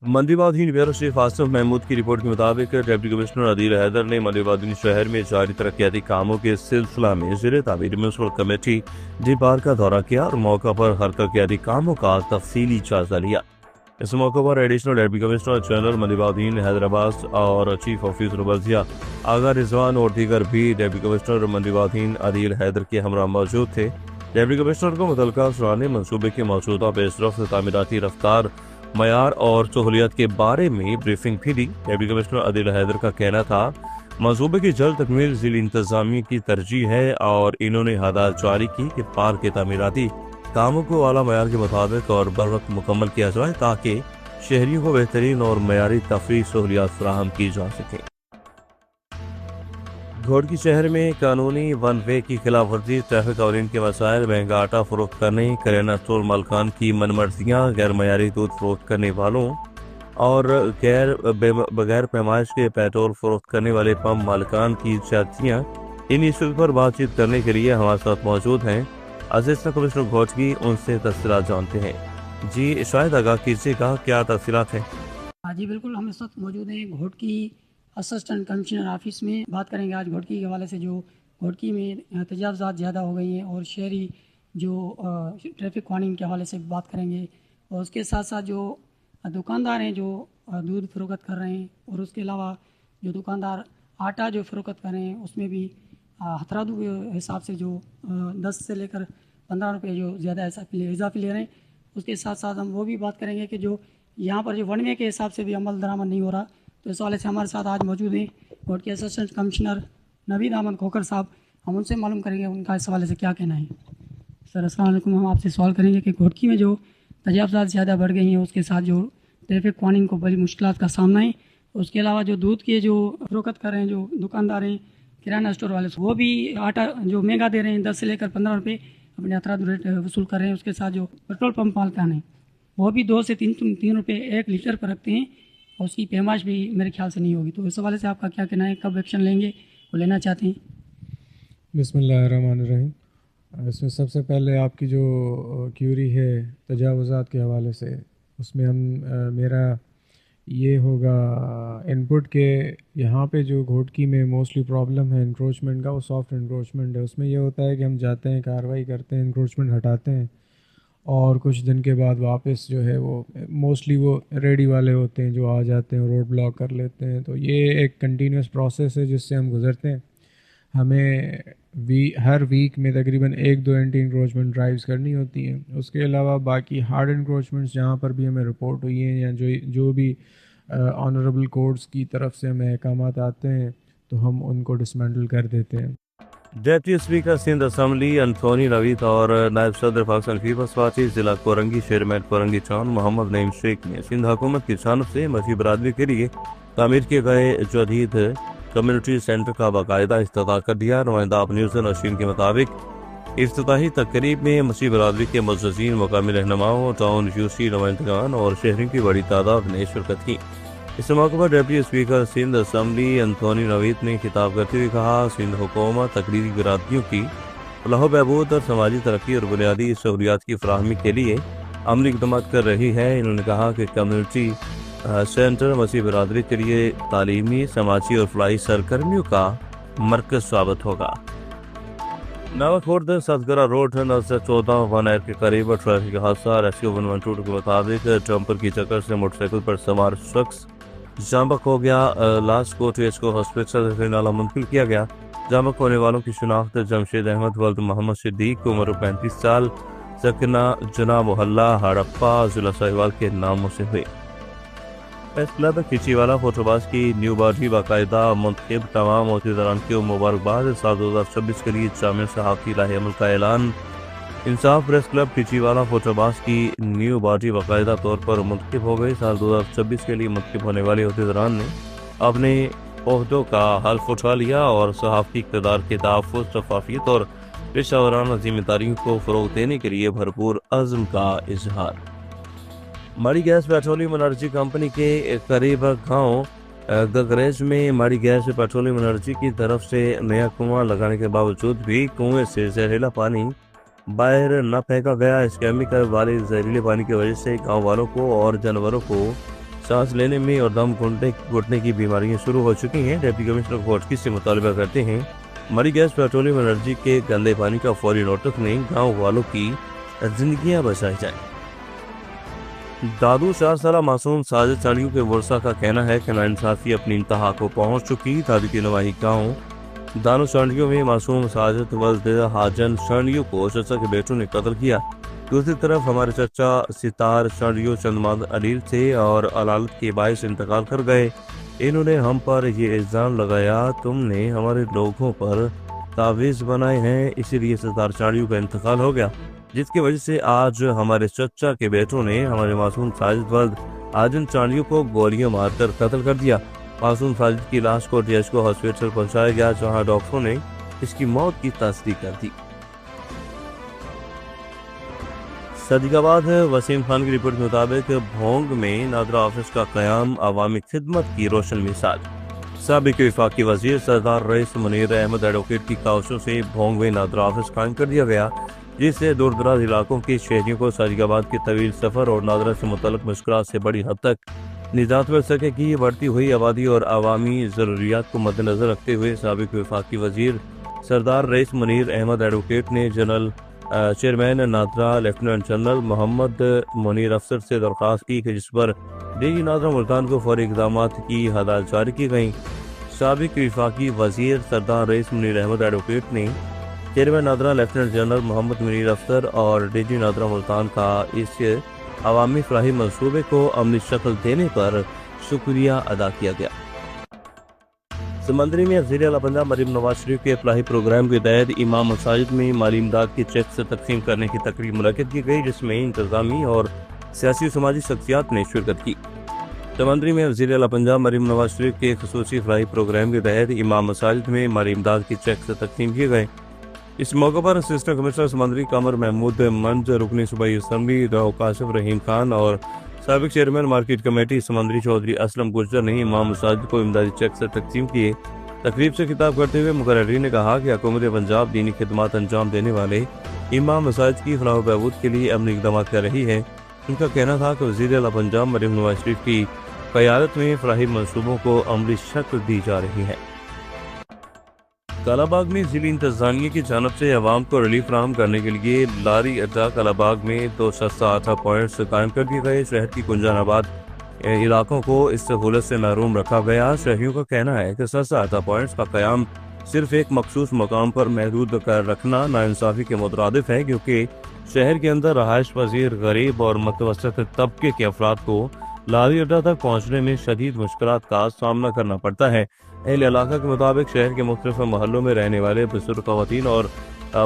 मंदीवाधीन bureau chief Asif Mahmood की report के मुताबिक डिप्टी कमिश्नर अदील हैदर ने मंदीवाधीन शहर में जारी तरक्याती कामों के सिलसिला में ज़िले तामीर म्यूनसिपल कमेटी डिपार का दौरा किया और मौका पर हर तरक्याती कामों का तफसीली जायजा लिया। इस मौके पर एडिशनल डिप्टी कमिश्नर जनरल मंदीवाधीन हैदराबाद और चीफ ऑफिसर वजिया आगा रिजवान और दीगर भी डिप्टी कमिश्नर मंदीवाधीन अदील हैदर के हमरा मौजूद थे। डिप्टी कमिश्नर को मुतलका सुराने मनसूबे के मौजूदा पेशरफ्त तामीराती रफ्तार मयार और सहूलियत के बारे में ब्रीफिंग भी दी। डिप्टी कमिश्नर अदील हैदर का कहना था मंसूबे की जल्द तकमील जिला इंतजामिया की तरजीह है और इन्होंने हदायत जारी की कि पार्क के तामीराती कामों को आला मयार के मुताबिक और बर वक्त मुकम्मल किया जाए ताकि शहरियों को बेहतरीन और मयारी तफरीह सहूलियात फराहम की जा सके। घोड़की शहर में कानूनी वन वे की खिलाफ वर्जी, ट्रैफिक कवानीन के मसाइल, महंगा आटा फरोख्त करने, करियाना स्टोर मालकान की मनमर्जियाँ, गैर मयारी दूध फरोख्त करने वालों और बगैर पैमाइश के पेट्रोल फरोख्त करने वाले पंप मालकान की ज्यादतियाँ, इन इशूज पर बातचीत करने के लिए हमारे साथ मौजूद हैं असिस्टेंट कमिश्नर घोड़की। उनसे तफसीलात जानते हैं। जी शायद आगाह कीजिएगा, क्या तफसीलात हैं? हाँ जी बिल्कुल, हम इस वक्त मौजूद हैं घोड़की असिस्टेंट कमिश्नर ऑफिस में। बात करेंगे आज घोड़की के हवाले से, जो घोड़की में तजावज़ात ज़्यादा हो गई हैं और शहरी जो ट्रैफिक कानून के हवाले से बात करेंगे, और उसके साथ साथ जो दुकानदार हैं जो दूध फ़रोख्त कर रहे हैं, और उसके अलावा जो दुकानदार आटा जो फ़रोख्त कर रहे हैं उसमें भी हथरादू के हिसाब से जो 10 से लेकर 15 रुपये जो ज़्यादा इजाफी ले रहे हैं। उसके साथ साथ हम वो भी बात करेंगे कि जो यहाँ पर जो वन वे के हिसाब से भी अमल दरामद नहीं हो रहा, तो इस हवाले से हमारे साथ आज मौजूद हैं कोर्ट के असिस्टेंट कमिश्नर नवीद अहमद खोखर साहब। हम उनसे मालूम करेंगे उनका इस हवाले से क्या कहना है। सर अस्सलाम वालेकुम, हम आपसे सवाल करेंगे कि घोड़की में जो तजावज़ात ज़्यादा बढ़ गई हैं, उसके साथ जो ट्रैफिक कानून को बड़ी मुश्किलात का सामना है, उसके अलावा जो दूध के जो फ़रोख्त कर रहे हैं जो दुकानदार हैं, किराना स्टोर वाले, वो भी आटा जो महंगा दे रहे हैं 10 से लेकर 15 रुपये अपने अतराद रेट वसूल कर रहे हैं। उसके साथ जो पेट्रोल पंप मालकान हैं वो भी 2 से 3 रुपये 1 लीटर पर रखते हैं, और उसकी पैमाइश भी मेरे ख्याल से नहीं होगी। तो इस हवाले से आपका क्या कहना है, कब एक्शन लेंगे, वो लेना चाहते हैं? बिस्मिल्लाहिर्रहमानिर्रहीम। इसमें सबसे पहले आपकी जो क्यूरी है तजावुज़ात के हवाले से, उसमें मेरा ये होगा इनपुट के यहाँ पे जो घोड़की में मोस्टली प्रॉब्लम है इंक्रोचमेंट का, वो सॉफ्ट इंक्रोचमेंट है। उसमें ये होता है कि हम जाते हैं, कार्रवाई करते हैं, इंक्रोचमेंट हटाते हैं, और कुछ दिन के बाद वापस जो है वो मोस्टली वो रेडी वाले होते हैं जो आ जाते हैं, रोड ब्लॉक कर लेते हैं। तो ये एक कंटिन्यूस प्रोसेस है जिससे हम गुज़रते हैं। हमें हर वीक में तकरीबन 1-2 एंटी इंक्रोचमेंट ड्राइव्स करनी होती हैं। उसके अलावा बाकी हार्ड इंक्रोचमेंट्स जहाँ पर भी हमें रिपोर्ट हुई हैं या जो भी ऑनरेबल कोर्ट्स की तरफ से हमें अहकामात आते हैं, तो हम उनको डिसमेंटल कर देते हैं। Deputy speaker Sindh assembly Anthony Naveed और नायब सदर पाकिस्तान पीपल्स पार्टी जिला कोरंगी चेयरमैन कोरंगी टाउन मोहम्मद नईम शेख ने सिंध हुकूमत की जानिब से मसीह बरादरी के लिए तामीर किए गए जदीद कम्युनिटी सेंटर का बाकायदा इफ्तिताह कर दिया। नुमाइंदा न्यूज़ नशीन के मुताबिक इफ्तिताही तकरीब में मसीह बरादरी के मुअज़्ज़िज़ीन, मुकामी रहनुमाओं, टाउन यूसी नुमाइंदगान और शहरियों की बड़ी तादाद ने शिरकत की। इस मौके पर deputy speaker Sindh assembly Anthony Naveed ने खिताब करते हुए कहा, सिंध हुकूमत तकरीरी बिरादरियों की फलाह बहबूद और समाजी तरक्की और बुनियादी सहूलियात की फराहमी के लिए अमली इक़दाम कर रही है। इन्होंने कहा कि कम्युनिटी सेंटर मसीह बरादरी के लिए तालीमी, समाजी और फलाही सरगर्मियों का मरकज़ साबित होगा। नावाखोर्द सतगरा रोड नंबर 14 वन एयर के करीब ट्रैफिक हादसा। रेस्क्यू 112 के मुताबिक डंपर की टक्कर से मोटरसाइकिल पर सवार शख्स जांबक हो गया। लाश को टीएचको हॉस्पिटल से नाला मुंतकिल किया गया। जांबक होने वालों की शिनाख्त जमशेद अहमद वल्द मोहम्मद सिद्दीक, उम्र 35 साल, सकना जना मोहल्ला हड़प्पा, जिला साहिवाल के नामों से हुई। प्रेस क्लब खिचीवाला फोटोबाज की न्यू बॉडी बाकायदा मुंतखब, तमाम अहदेदारान को मुबारकबाद। साल 2026 के लिए जामिया सहाफ़ी लाहेअमल का ऐलान। इंसाफ प्रेस क्लब खिचीवाला फोटोबाज की न्यू बॉडी बाकायदा तौर पर मुंतखब हो गई। साल 2026 के लिए मुंतखब होने वाले अहदेदारान ने अपने ओहदों का हल्फ उठा लिया और सहाफ़ी इक़्तिदार के तहफ़्फ़ुज़, शफ़ाफ़ियत और पेशावराना ज़िम्मेदारियों को फ़रोग़ देने के लिए भरपूर अज़्म का इजहार। माड़ी गैस पेट्रोलियम एनर्जी कंपनी के करीब गाँव गगरेज में माड़ी गैस पेट्रोलियम एनर्जी की तरफ से नया कुआं लगाने के बावजूद भी कुएं से जहरीला पानी बाहर न फेंका गया। इस केमिकल वाले जहरीले पानी की वजह से गाँव वालों को और जानवरों को सांस लेने में और दम घुटने की बीमारियां शुरू हो चुकी हैं। डिप्टी कमिश्नर घोटकी से मुतालबा करते हैं मरी गैस पेट्रोलियम एनर्जी के गंदे पानी का फौरी नोटिस नहीं, गाँव वालों की जिंदगियां बचाई जाए। दादू 4 साल मासूम साजिद चाड़ियों के वर्षा का कहना है कि नाइंसाफी अपनी इंतहा को पहुंच चुकी। दादू की नवाही गाँव दानो चांडियों में मासूम साजिद वल्द हाजन चांडियों को चचा के बेटों ने कत्ल किया। दूसरी तरफ हमारे चचा सितार चांडियों चंदमाद अलील थे और अलालत के बायस इंतकाल कर गए। इन्होंने हम पर ये इल्ज़ाम लगाया, तुमने हमारे लोगों पर तावीज़ बनाए हैं, इसीलिए सितार चांडियों का इंतकाल हो गया, जिसकी वजह से आज हमारे चचा के बेटों ने हमारे मासूम साजिद वल्द हाजन चांडियों को गोलियां मारकर कत्ल कर दिया। मासूम साजिद की लाश को DHO हॉस्पिटल पहुंचाया गया, जहां डॉक्टरों ने इसकी मौत की तस्दीक कर दी। सदीकाबाद वसीम खान की रिपोर्ट के मुताबिक भोंग में नादरा ऑफिस का क़याम अवामी खिदमत की रोशन मिसाल। साबिक वफाकी वजीर सरदार रईस मुनीर अहमद एडवोकेट की काउशों से भोंग में नादरा ऑफिस कायम कर दिया गया, जिससे दूर दराज इलाकों के शहरियों को सदीकाबाद के तवील सफ़र और नादरा से मुतल्लिक़ मुश्किलात से बड़ी हद तक निजात मिल सकेगी। बढ़ती हुई आबादी और अवामी ज़रूरियात को मद्देनज़र रखते हुए साबिक वफाकी वजीर सरदार रईस मुनीर अहमद एडवोकेट ने general chairman NADRA lieutenant general Mohammad Munir Afsar से दरख्वास्त की कि जिस पर DG नादरा मुल्तान को फौरी इक़दाम की हदायत जारी की गई। साबिक वफाकी वजीर सरदार रईस मुनीर अहमद एडवोकेट ने chairman NADRA lieutenant general Mohammad Munir Afsar और DG नादरा मुल्तान का इस अवामी फलाही मंसूबे को अमली शक्ल देने पर शुक्रिया अदा किया गया। समंदरी में वज़ीर आला पंजाब मरीम नवाज शरीफ के फलाही प्रोग्राम के तहत इमाम मसाजिद में माली इमदाद के चेक से तकसीम करने की तकरीब मुनक़िद की गई, जिसमें इंतज़ामी और सियासी समाजी शख्सियात ने शिरकत की। समंदरी में वज़ीर आला पंजाब मरीम नवाज शरीफ के खसूसी फलाही प्रोग्राम के तहत इमाम मसाजिद में माली इमदाद के चेक से तकसीम किए गए। इस मौके पर असिस्टेंट कमिश्नर समंदरी कमर महमूद मंज, रुकनी सूबाई असम्बली दाऊ काशिफ रहीम खान और साबिक चेयरमैन मार्केट कमेटी समंदरी चौधरी असलम गुर्जर ने इमाम मसाजिद को इमदादी चेक से तकसीम किए। तकरीब से खिताब करते हुए मुकर्ररीन ने कहा कि हुकूमत पंजाब दीनी खिदमत अंजाम देने वाले इमाम मसाजिद की फलाह बहबूद के लिए अमली इक़दाम कर रही है। उनका कहना था कि वज़ीर आला पंजाब मरीम नवाज शरीफ की क़यादत में फलाही मनसूबों को अमली शक्ल दी जा रही है। कालाबाग में ज़िली इंतज़ामिया की जानब से अवाम को रिलीफ फराहम करने के लिए लारी अड्डा कालाबाग में 2 सस्ता आटा पॉइंट्स कायम कर दिए गए। शहर की कुंजानाबाद इलाकों को इस सहूलत से महरूम रखा गया। शहरियों का कहना है कि सस्ता आटा पॉइंट्स का क़याम सिर्फ एक मखसूस मकाम पर महदूद कर रखना नाइंसाफ़ी के मुतरादिफ है, क्योंकि शहर के अंदर रहायश पजीर गरीब और मुतवस्सित तबके के अफराद को लारी अड्डा तक पहुँचने में शदीद मुश्किलात का सामना करना पड़ता है। अहल इलाका के मुताबिक शहर के मुख्तलिफ महलों में रहने वाले बुजुर्ग ख़वातीन और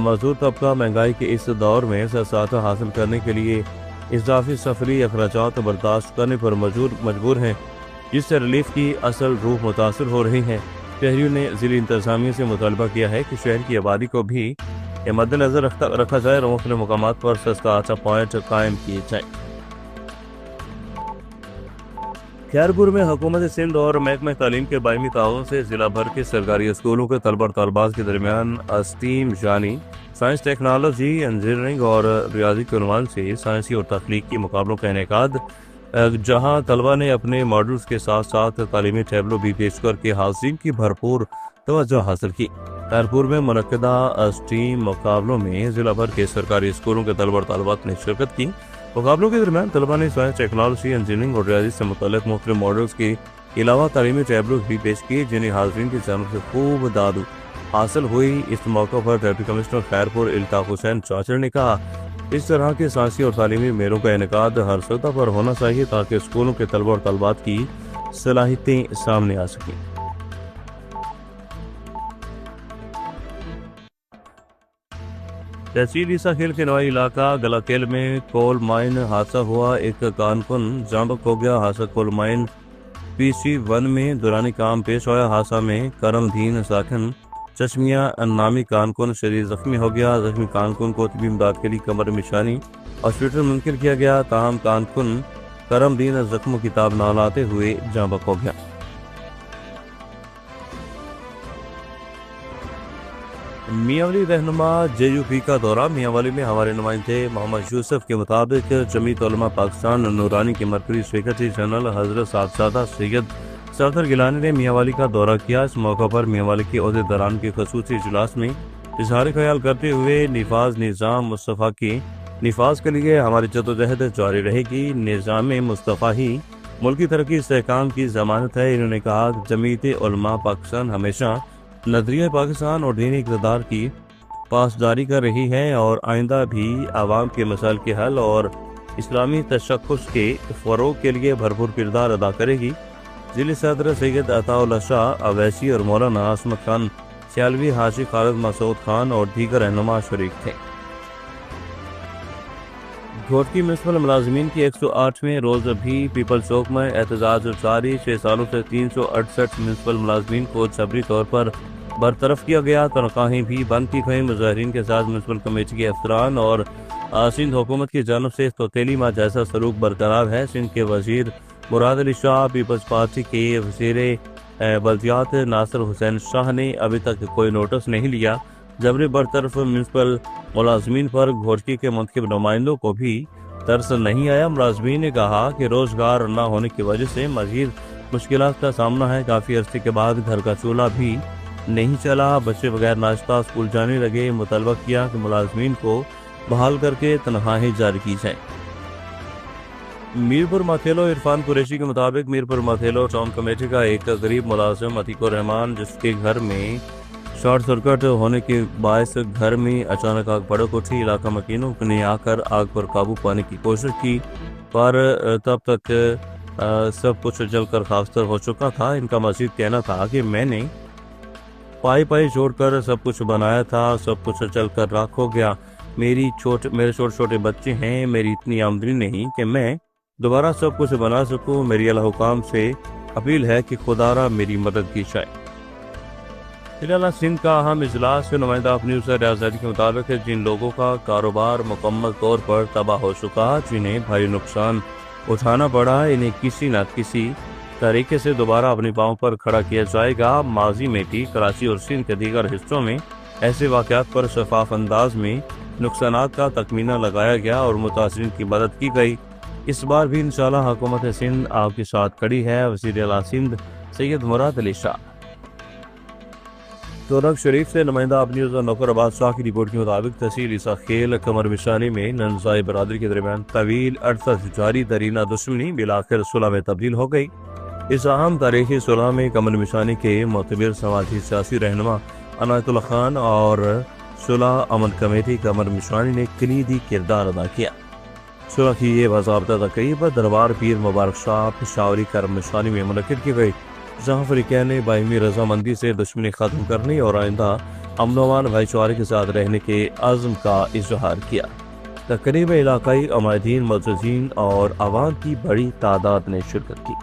मजदूर तबका महंगाई के इस दौर में सस्ता हासिल करने के लिए इजाफी सफरी अखराजात बर्दाश्त करने पर मजबूर हैं, जिससे रिलीफ की असल रूह मुतासर हो रही है। शहरियों ने ज़िली इंतज़ामिया से मुतालबा किया है कि शहर की आबादी को भी मद्देनज़र रखा जाए और मुख्तलिफ मकामात पर सस्ता आटा पॉइंट कायम किए जाए। खैरपुर में हुकूमत सिंध और महकमा तालीम के बाइमी ताउन से जिला भर के सरकारी स्कूलों के तलबा और तलबात के दरमियान स्टीम यानी साइंस, टेक्नोलॉजी, इंजीनियरिंग और रियाजी के उन्वान से साइंसी और तख्लीकी मुकाबलों का इनेकाद, जहां तलबा ने अपने मॉडल्स के साथ साथ तालीमी टैबलों भी पेश करके हाज़रीन की भरपूर तवज्जो हासिल की। खैरपुर में मुनक्किदा स्टीम मुकाबलों में जिला भर के सरकारी स्कूलों के तलबा और तलबात ने शिरकत की। मुकाबलों के दरमियान तलबा ने साइंस, टेक्नोलॉजी, इंजीनियरिंग और रियाजी से मुतल्लिक़ मुख्तलिफ मॉडल्स के अलावा तालीमी टैबलों भी पेश किए, जिन्हें हाज़रीन की जानब से खूब दाद हासिल हुई। इस मौके पर डिप्टी कमिश्नर खैरपुर इल्ताफ़ हुसैन चाचर ने कहा, इस तरह के साइंसी और तालीमी मेलों का इनेकाद हर सतह पर होना चाहिए ताकि स्कूलों के तलबा और तलबात की सलाहियतें सामने आ सकें। तहसील ईसा खेल के नवाई इलाका गलाकेल में कोल माइन हादसा हुआ। एक कारकुन जांबक हो गया। हादसा कोल माइन PC1 में दौरानी काम पेश आया। हादसा में करमदीन साकिन चश्मिया नामी कारकुन शदीद जख्मी हो गया। जख्मी कारकुन को तबी इमदाद के लिए कमर में शानी हॉस्पिटल मुंतकिल किया गया। ताहम कारकुन करमदीन जख्मों की ताब न लाते हुए जांबक हो गया। میاں والی رہنما JUP کا دورہ میاں والی میں ہمارے نمائندے محمد یوسف کے مطابق جمیعت علماء پاکستان نورانی کے مرکزی سیکرٹری جنرل حضرت صاحبزادہ سید صفدر گیلانی نے میاں والی کا دورہ کیا۔ اس موقع پر میاں والی کے عہدیداران کے خصوصی اجلاس میں اظہار خیال کرتے ہوئے نفاذ نظام مصطفیٰ کی نفاذ کے لیے ہماری جدوجہد جاری رہے گی۔ نظام مصطفیٰ ہی ملکی ترقی استحکام کی ضمانت ہے۔ انہوں نے کہا کہ جمیعت علماء پاکستان ہمیشہ نظریہ پاکستان اور دینی اقتدار کی پاسداری کر رہی ہے اور آئندہ بھی عوام کے مسائل کے حل اور اسلامی تشخص کے فروغ کے لیے بھرپور کردار ادا کرے گی۔ ضلع صدر سید عطا اللہ شاہ اویسی اور مولانا عصمت خان سیالوی، حاجی خالد مسعود خان اور دیگر رہنما شریک تھے۔ گھوٹکی میونسپل ملازمین کی 108ویں روز بھی پیپل چوک میں احتجاج جاری۔ 6 سالوں سے 368 میونسپل ملازمین کو جبری طور پر برطرف کیا گیا، تنخواہیں بھی بند کی گئیں۔ مظاہرین کے ساتھ میونسپل کمیٹی کے افسران اور سندھ حکومت کی جانب سے توطیلی جیسا سلوک برقرار ہے۔ سندھ کے وزیر مراد علی شاہ، پیپلز پارٹی کے وزیر بلدیات ناصر حسین شاہ نے ابھی تک کوئی نوٹس نہیں لیا۔ جبری برطرف میونسپل ملازمین پر گھوٹکی کے منتخب نمائندوں کو بھی ترس نہیں آیا۔ ملازمین نے کہا کہ روزگار نہ ہونے کی وجہ سے مزید مشکلات کا سامنا ہے۔ کافی عرصے کے بعد گھر کا چولہا بھی نہیں چلا، بچے بغیر ناشتہ اسکول جانے لگے۔ مطالبہ کیا کہ ملازمین کو بحال کر کے تنخواہیں جاری کی جائیں۔ میرپور ماتھیلو عرفان قریشی کے مطابق میرپور ماتھیلو ٹاؤن کمیٹی کا ایک غریب ملازم عتیق الرحمان، جس کے گھر میں شارٹ سرکٹ ہونے کے باعث گھر میں اچانک آگ بھڑک اٹھی۔ علاقہ مکینوں نے آ کر آگ پر قابو پانے کی کوشش کی، پر تب تک سب کچھ جل کر خاکستر ہو چکا تھا۔ ان کا مزید کہنا تھا کہ میں نے پائی جوڑ کر سب کچھ بنایا تھا، سب کچھ جل کر راکھ ہو گیا۔ میرے چھوٹے چھوٹے بچے ہیں، میری اتنی آمدنی نہیں کہ میں دوبارہ سب کچھ بنا سکوں۔ میری اعلیٰ حکام سے اپیل ہے کہ خدا را میری مدد کی جائے۔ ضلع سندھ کا اہم اجلاس نمائندہ آف نیوز ریاض کے مطابق جن لوگوں کا کاروبار مکمل طور پر تباہ ہو چکا، جنہیں بھاری نقصان اٹھانا پڑا، انہیں کسی نہ کسی طریقے سے دوبارہ اپنے پاؤں پر کھڑا کیا جائے گا۔ ماضی میں بھی کراچی اور سندھ کے دیگر حصوں میں ایسے واقعات پر شفاف انداز میں نقصانات کا تخمینہ لگایا گیا اور متاثرین کی مدد کی گئی۔ اس بار بھی انشاءاللہ حکومت سندھ آپ کے ساتھ کھڑی ہے۔ وزیر اعلیٰ سندھ سید مراد علی شاہ۔ تورک شریف سے نمائندہ آف نیوز نوکر عباس شاہ کی رپورٹ کے مطابق تحصیل عیسیٰ خیل قمر مشانی میں ننزائی برادری کے درمیان طویل عرصہ سے جاری درینہ دشمنی بالآخر صلح میں تبدیل ہو گئی۔ اس اہم تاریخی صلح میں قمر مشانی کے معتبر سماجی سیاسی رہنما عنایت اللہ خان اور صلح امن کمیٹی قمر مشانی نے کلیدی کردار ادا کیا۔ صلح کی یہ باضابطہ تقریب دربار پیر مبارک شاہ پشاوری قمر مشانی میں منعقد کی گئی، جہاں فریقین نے باہمی رضامندی سے دشمنی ختم کرنے اور آئندہ امن و امان بھائی چارے کے ساتھ رہنے کے عزم کا اظہار کیا۔ تقریب میں علاقائی عمائدین، معززین اور عوام کی بڑی تعداد نے شرکت کی۔